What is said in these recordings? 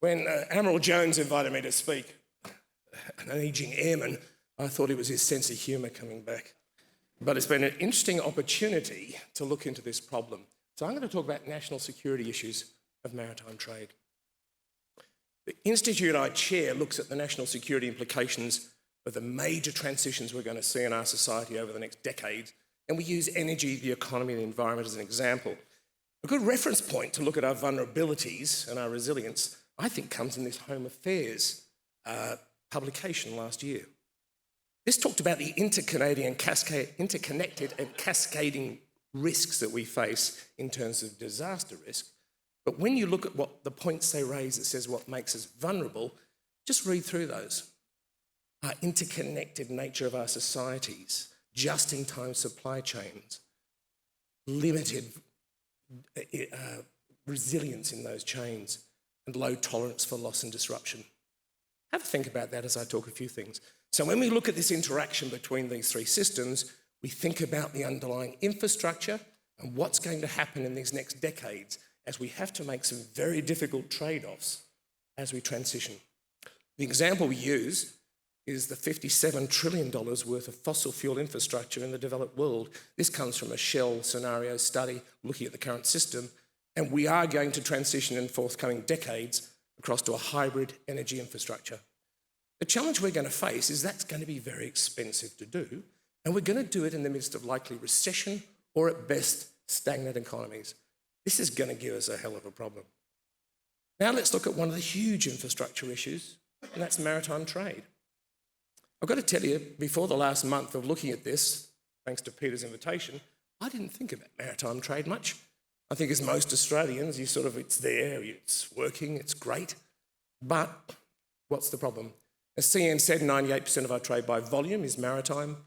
When Admiral Jones invited me to speak, an ageing airman, I thought it was his sense of humour coming back. But it's been an interesting opportunity to look into this problem. So I'm going to talk about national security issues of maritime trade. The institute I chair looks at the national security implications of the major transitions we're going to see in our society over the next decade, and we use energy, the economy and the environment as an example. A good reference point to look at our vulnerabilities and our resilience, I think, comes in this Home Affairs publication last year. This talked about the interconnected and cascading risks that we face in terms of disaster risk. But when you look at what the points they raise, it says what makes us vulnerable, just read through those. Our interconnected nature of our societies, just-in-time supply chains, limited resilience in those chains, and low tolerance for loss and disruption. Have a think about that as I talk a few things. So when we look at this interaction between these three systems, we think about the underlying infrastructure and what's going to happen in these next decades as we have to make some very difficult trade-offs as we transition. The example we use is the $57 trillion worth of fossil fuel infrastructure in the developed world. This comes from a Shell scenario study looking at the current system, and we are going to transition in forthcoming decades across to a hybrid energy infrastructure. The challenge we're going to face is that's going to be very expensive to do, and we're going to do it in the midst of likely recession or at best stagnant economies. This is going to give us a hell of a problem. Now let's look at one of the huge infrastructure issues, and that's maritime trade. I've got to tell you, before the last month of looking at this, thanks to Peter's invitation, I didn't think about maritime trade much. I think as most Australians, it's there, it's working, it's great. But what's the problem? As CN said, 98% of our trade by volume is maritime,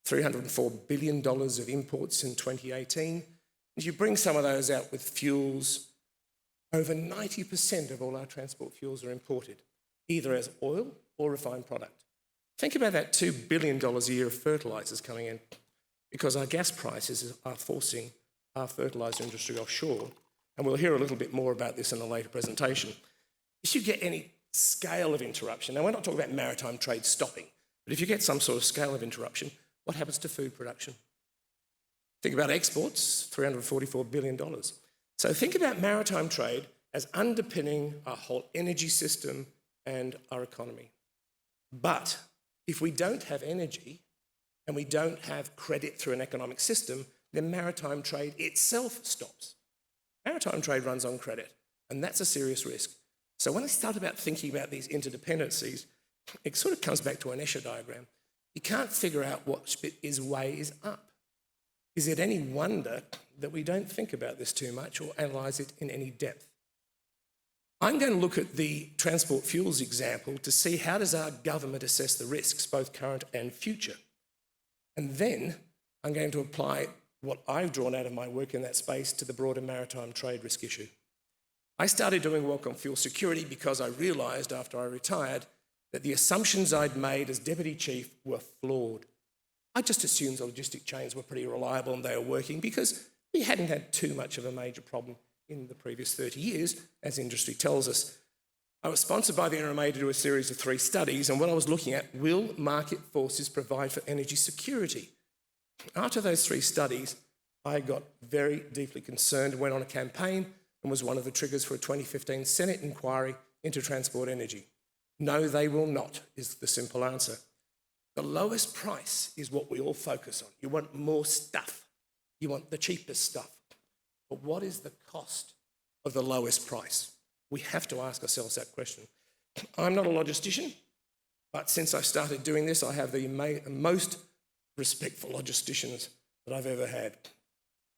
$304 billion of imports in 2018. If you bring some of those out with fuels, over 90% of all our transport fuels are imported, either as oil or refined product. Think about that $2 billion a year of fertilisers coming in, because our gas prices are forcing our fertiliser industry offshore, and we'll hear a little bit more about this in a later presentation. If you get any scale of interruption, now we're not talking about maritime trade stopping, but if you get some sort of scale of interruption, what happens to food production? Think about exports, $344 billion. So think about maritime trade as underpinning our whole energy system and our economy. But if we don't have energy and we don't have credit through an economic system, then maritime trade itself stops. Maritime trade runs on credit, and that's a serious risk. So when I start about thinking about these interdependencies, it sort of comes back to an Escher diagram. You can't figure out what way is up. Is it any wonder that we don't think about this too much or analyse it in any depth? I'm going to look at the transport fuels example to see how does our government assess the risks, both current and future. And then I'm going to apply what I've drawn out of my work in that space to the broader maritime trade risk issue. I started doing work on fuel security because I realised after I retired that the assumptions I'd made as Deputy Chief were flawed. I just assumed the logistic chains were pretty reliable and they were working because we hadn't had too much of a major problem in the previous 30 years, as industry tells us. I was sponsored by the NRMA to do a series of 3 studies, and what I was looking at, will market forces provide for energy security? After those 3 studies, I got very deeply concerned, went on a campaign, and was one of the triggers for a 2015 Senate inquiry into transport energy. No, they will not, is the simple answer. The lowest price is what we all focus on. You want more stuff. You want the cheapest stuff. But what is the cost of the lowest price? We have to ask ourselves that question. I'm not a logistician, but since I started doing this, I have the most respect for logisticians that I've ever had.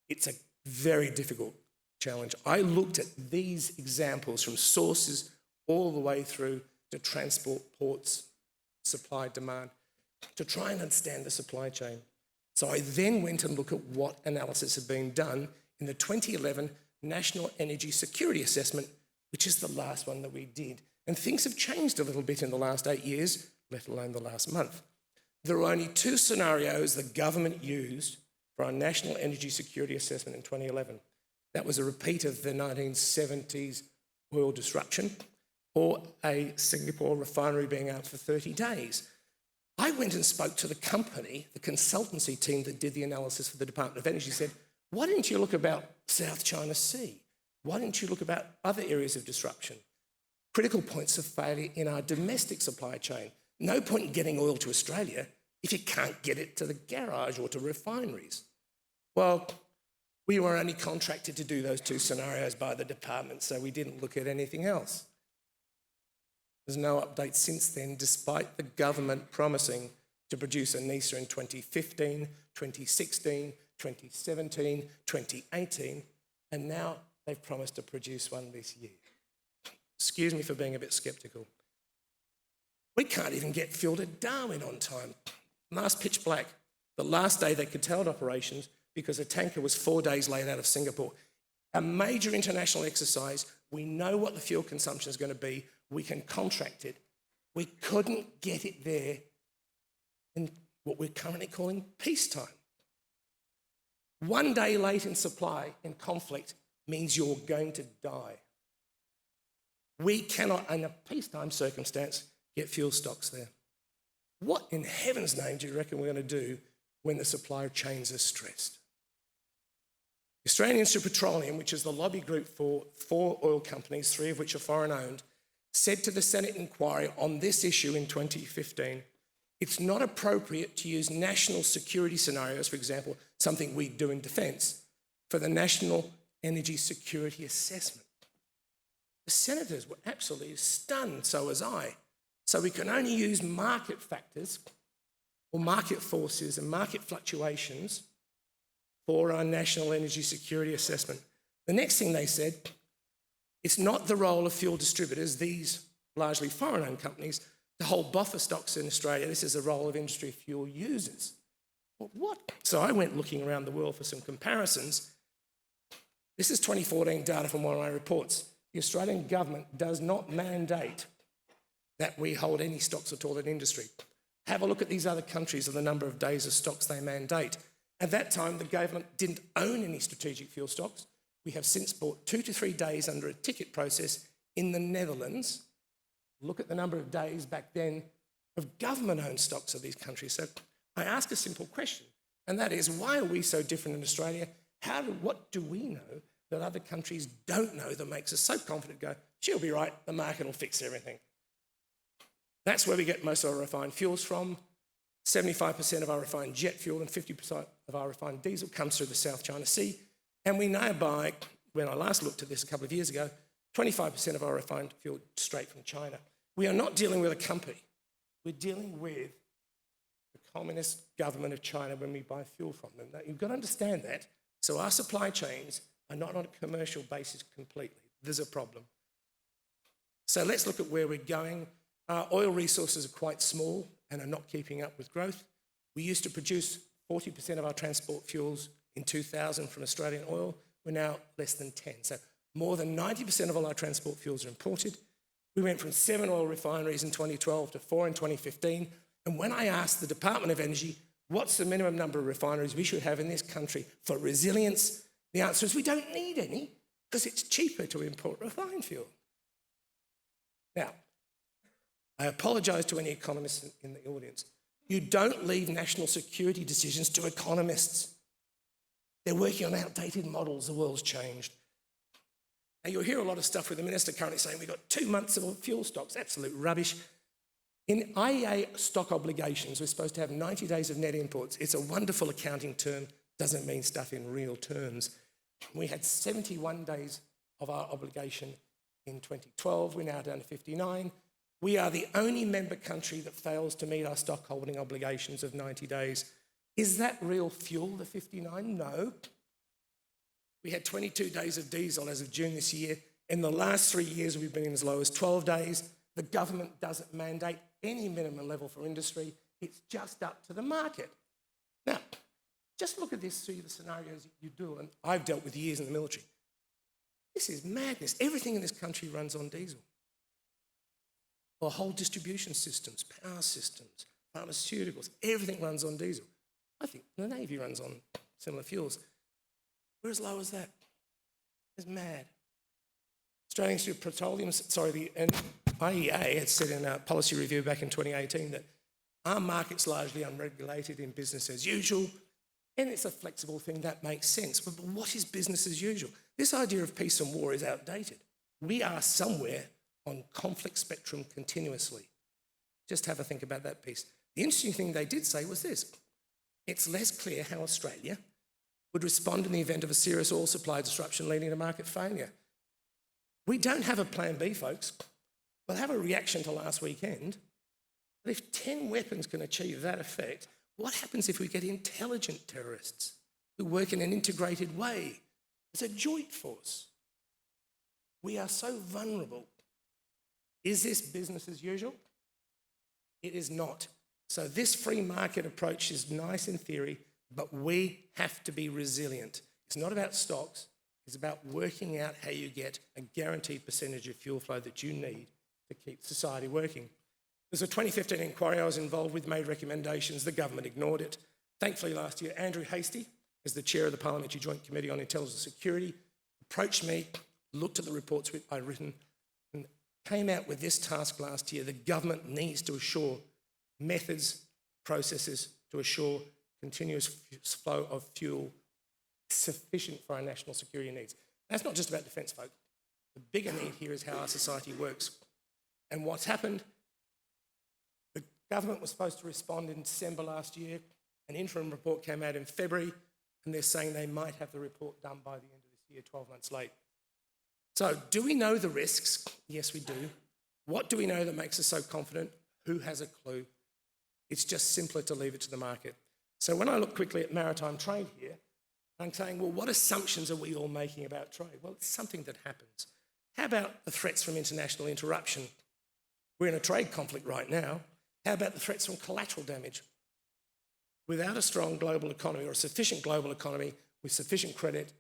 It's a very difficult challenge. I looked at these examples from sources all the way through to transport, ports, supply, demand, to try and understand the supply chain. So I then went and looked at what analysis had been done in the 2011 National Energy Security Assessment, which is the last one that we did. And things have changed a little bit in the last 8 years, let alone the last month. There were only 2 scenarios the government used for our National Energy Security Assessment in 2011. That was a repeat of the 1970s oil disruption, or a Singapore refinery being out for 30 days. I went and spoke to the company, the consultancy team that did the analysis for the Department of Energy, said, why didn't you look about South China Sea? Why didn't you look about other areas of disruption? Critical points of failure in our domestic supply chain. No point in getting oil to Australia if you can't get it to the garage or to refineries. Well, we were only contracted to do those two scenarios by the department, so we didn't look at anything else. There's no update since then, despite the government promising to produce a NESA in 2015, 2016, 2017, 2018, and now they've promised to produce one this year. Excuse me for being a bit sceptical. We can't even get fuel to Darwin on time. Last pitch black, the last day they curtailed operations because a tanker was 4 days late out of Singapore. A major international exercise. We know what the fuel consumption is going to be. We can contract it. We couldn't get it there in what we're currently calling peacetime. 1 day late in supply in conflict means you're going to die. We cannot, in a peacetime circumstance, get fuel stocks there. What in heaven's name do you reckon we're going to do when the supply chains are stressed? The Australian Institute of Petroleum, which is the lobby group for 4 oil companies, 3 of which are foreign-owned, said to the Senate inquiry on this issue in 2015, it's not appropriate to use national security scenarios, for example, something we do in defence, for the National Energy Security Assessment. The senators were absolutely stunned, so was I. So we can only use market factors or market forces and market fluctuations for our National Energy Security Assessment. The next thing they said, it's not the role of fuel distributors, these largely foreign-owned companies, to hold buffer stocks in Australia. This is the role of industry fuel users. Well, what? So I went looking around the world for some comparisons. This is 2014 data from one of my reports. The Australian government does not mandate that we hold any stocks at all in industry. Have a look at these other countries and the number of days of stocks they mandate. At that time, the government didn't own any strategic fuel stocks. We have since bought 2 to 3 days under a ticket process in the Netherlands. Look at the number of days back then of government-owned stocks of these countries. So I ask a simple question, and that is, why are we so different in Australia? What do we know that other countries don't know that makes us so confident to go, she'll be right, the market will fix everything? That's where we get most of our refined fuels from. 75% of our refined jet fuel and 50% of our refined diesel comes through the South China Sea. And we now buy, when I last looked at this a couple of years ago, 25% of our refined fuel straight from China. We are not dealing with a company. We're dealing with the Communist government of China when we buy fuel from them. Now, you've got to understand that. So our supply chains are not on a commercial basis completely. There's a problem. So let's look at where we're going. Our oil resources are quite small and are not keeping up with growth. We used to produce 40% of our transport fuels in 2000 from Australian oil. We're now less than 10. So more than 90% of all our transport fuels are imported. We went from 7 oil refineries in 2012 to 4 in 2015. And when I asked the Department of Energy, what's the minimum number of refineries we should have in this country for resilience, the answer is we don't need any because it's cheaper to import refined fuel. Now, I apologise to any economists in the audience. You don't leave national security decisions to economists. They're working on outdated models. The world's changed. Now, you'll hear a lot of stuff with the minister currently saying we've got 2 months of fuel stocks. Absolute rubbish. In IEA stock obligations, we're supposed to have 90 days of net imports. It's a wonderful accounting term. Doesn't mean stuff in real terms. We had 71 days of our obligation in 2012. We're now down to 59. We are the only member country that fails to meet our stock holding obligations of 90 days. Is that real fuel, the 59? No. We had 22 days of diesel as of June this year. In the last 3 years, we've been in as low as 12 days. The government doesn't mandate any minimum level for industry. It's just up to the market. Now, just look at this, see the scenarios you do, and I've dealt with years in the military. This is madness. Everything in this country runs on diesel. Or whole distribution systems, power systems, pharmaceuticals, everything runs on diesel. I think the Navy runs on similar fuels. We're as low as that. It's mad. Australian Institute of Petroleum, IEA had said in a policy review back in 2018 that our market's largely unregulated in business as usual, and it's a flexible thing that makes sense. But what is business as usual? This idea of peace and war is outdated. We are somewhere on conflict spectrum continuously. Just have a think about that piece. The interesting thing they did say was this: it's less clear how Australia would respond in the event of a serious oil supply disruption leading to market failure. We don't have a plan B, folks. We'll have a reaction to last weekend. But if 10 weapons can achieve that effect, what happens if we get intelligent terrorists who work in an integrated way as a joint force? We are so vulnerable. Is this business as usual? It is not. So this free market approach is nice in theory, but we have to be resilient. It's not about stocks. It's about working out how you get a guaranteed percentage of fuel flow that you need to keep society working. There's a 2015 inquiry I was involved with, made recommendations. The government ignored it. Thankfully, last year, Andrew Hastie, as the chair of the Parliamentary Joint Committee on Intelligence and Security, approached me, looked at the reports I'd written, and came out with this task last year. The government needs to assure methods, processes to assure continuous flow of fuel sufficient for our national security needs. That's not just about defence, folks. The bigger need here is how our society works. And what's happened, the government was supposed to respond in December last year. An interim report came out in February, and they're saying they might have the report done by the end of this year, 12 months late. So do we know the risks? Yes, we do. What do we know that makes us so confident? Who has a clue? It's just simpler to leave it to the market. So when I look quickly at maritime trade here, I'm saying, well, what assumptions are we all making about trade? Well, it's something that happens. How about the threats from international interruption? We're in a trade conflict right now. How about the threats from collateral damage? Without a strong global economy or a sufficient global economy with sufficient credit,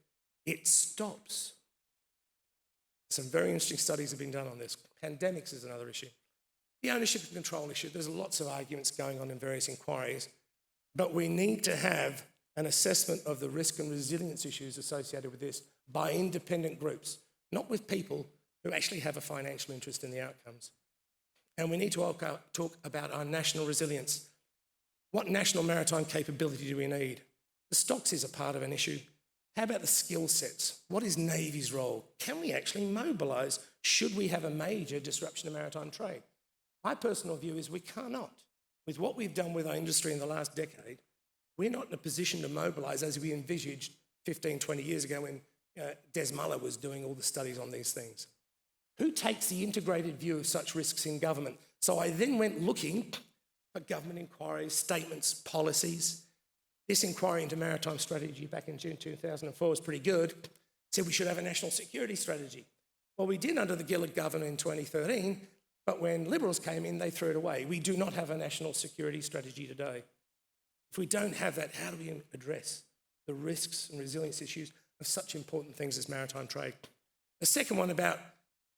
it stops. Some very interesting studies have been done on this. Pandemics is another issue. The ownership and control issue, there's lots of arguments going on in various inquiries, but we need to have an assessment of the risk and resilience issues associated with this by independent groups, not with people who actually have a financial interest in the outcomes. And we need to talk about our national resilience. What national maritime capability do we need? The stocks is a part of an issue. How about the skill sets? What is Navy's role? Can we actually mobilise? Should we have a major disruption of maritime trade? My personal view is we cannot. With what we've done with our industry in the last decade, we're not in a position to mobilise as we envisaged 15, 20 years ago when Des Muller was doing all the studies on these things. Who takes the integrated view of such risks in government? So I then went looking for government inquiries, statements, policies. This inquiry into maritime strategy back in June 2004 was pretty good. It said we should have a national security strategy. Well, we did under the Gillard government in 2013, but when Liberals came in, they threw it away. We do not have a national security strategy today. If we don't have that, how do we address the risks and resilience issues of such important things as maritime trade? The second one about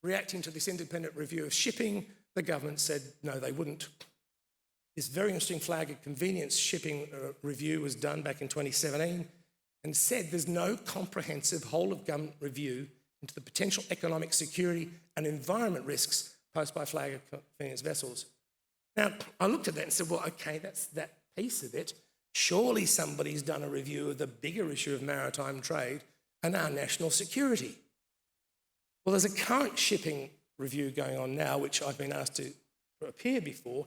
reacting to this independent review of shipping, the government said no, they wouldn't. This very interesting flag of convenience shipping review was done back in 2017 and said there's no comprehensive whole-of-government review into the potential economic, security and environment risks posed by flag of convenience vessels. Now, I looked at that and said, well, okay, that's that piece of it. Surely somebody's done a review of the bigger issue of maritime trade and our national security. Well, there's a current shipping review going on now, which I've been asked to appear before,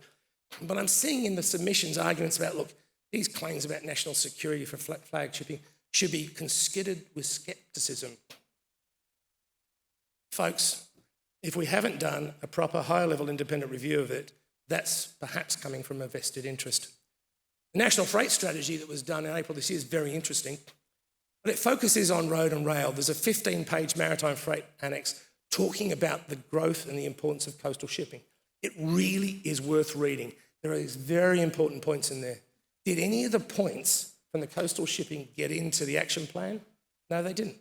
but I'm seeing in the submissions arguments about, look, these claims about national security for flag shipping should be considered with scepticism. Folks, if we haven't done a proper higher-level independent review of it, that's perhaps coming from a vested interest. The National Freight Strategy that was done in April this year is very interesting, but it focuses on road and rail. There's a 15-page maritime freight annex talking about the growth and the importance of coastal shipping. It really is worth reading. There are these very important points in there. Did any of the points from the coastal shipping get into the action plan? No, they didn't.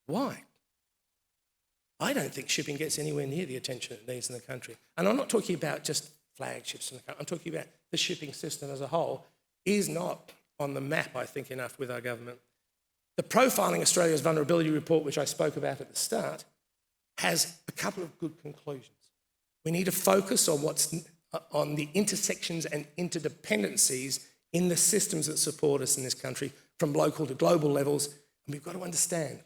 Why? I don't think shipping gets anywhere near the attention it needs in the country. And I'm not talking about just flagships in the country. I'm talking about the shipping system as a whole is not on the map, I think, enough with our government. The Profiling Australia's Vulnerability Report, which I spoke about at the start, has a couple of good conclusions. We need to focus on the intersections and interdependencies in the systems that support us in this country, from local to global levels. And we've got to understand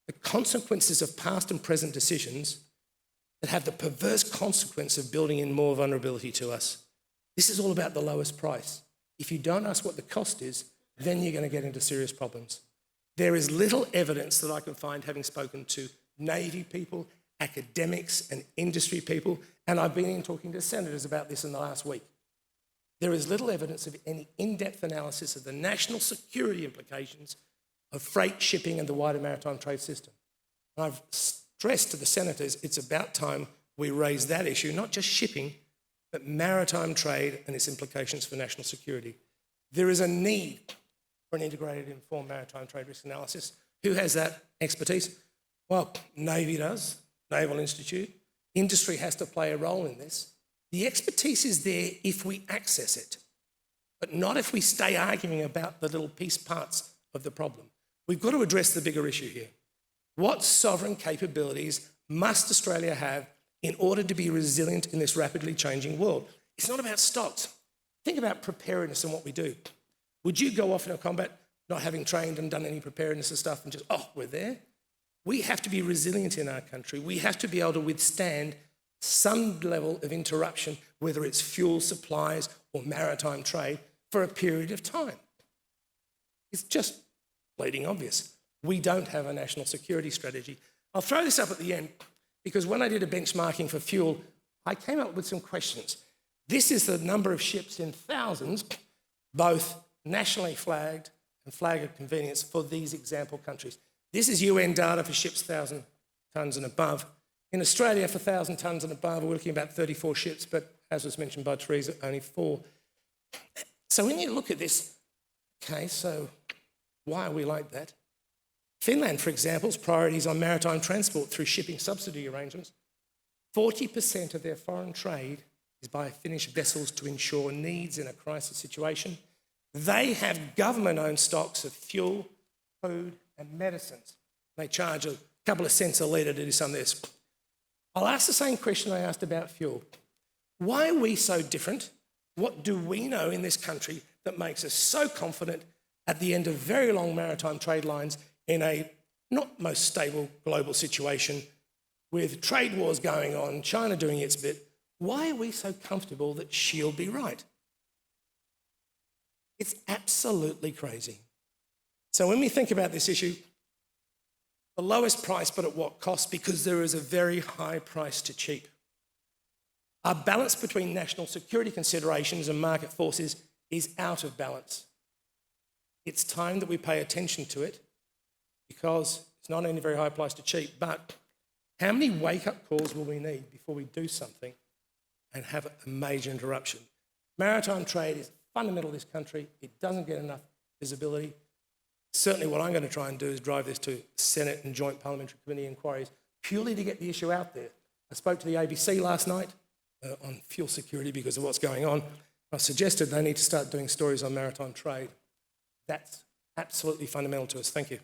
the consequences of past and present decisions that have the perverse consequence of building in more vulnerability to us. This is all about the lowest price. If you don't ask what the cost is, then you're going to get into serious problems. There is little evidence that I can find, having spoken to Navy people, academics and industry people, and I've been in talking to senators about this in the last week. There is little evidence of any in-depth analysis of the national security implications of freight, shipping and the wider maritime trade system. And I've stressed to the senators it's about time we raise that issue, not just shipping, but maritime trade and its implications for national security. There is a need for an integrated informed maritime trade risk analysis. Who has that expertise? Well, Navy does, Naval Institute. Industry has to play a role in this. The expertise is there if we access it, but not if we stay arguing about the little piece parts of the problem. We've got to address the bigger issue here. What sovereign capabilities must Australia have in order to be resilient in this rapidly changing world? It's not about stocks. Think about preparedness and what we do. Would you go off in a combat not having trained and done any preparedness and stuff and just, oh, we're there? We have to be resilient in our country. We have to be able to withstand some level of interruption, whether it's fuel supplies or maritime trade, for a period of time. It's just bleeding obvious. We don't have a national security strategy. I'll throw this up at the end because when I did a benchmarking for fuel, I came up with some questions. This is the number of ships in thousands, both nationally flagged and flag of convenience for these example countries. This is UN data for ships 1,000 tonnes and above. In Australia, for 1,000 tonnes and above, we're looking at about 34 ships, but as was mentioned by Teresa, only 4. So when you look at this, okay, so why are we like that? Finland, for example's priorities on maritime transport through shipping subsidy arrangements. 40% of their foreign trade is by Finnish vessels to ensure needs in a crisis situation. They have government-owned stocks of fuel, food and medicines. They charge a couple of cents a litre to do some of this. I'll ask the same question I asked about fuel. Why are we so different? What do we know in this country that makes us so confident at the end of very long maritime trade lines in a not most stable global situation with trade wars going on, China doing its bit? Why are we so comfortable that she'll be right? It's absolutely crazy. So when we think about this issue, the lowest price, but at what cost? Because there is a very high price to cheap. Our balance between national security considerations and market forces is out of balance. It's time that we pay attention to it because it's not only a very high price to cheap, but how many wake-up calls will we need before we do something and have a major interruption? Maritime trade is fundamental to this country. It doesn't get enough visibility. Certainly what I'm going to try and do is drive this to Senate and Joint Parliamentary Committee inquiries purely to get the issue out there. I spoke to the ABC last night on fuel security because of what's going on. I suggested they need to start doing stories on maritime trade. That's absolutely fundamental to us. Thank you.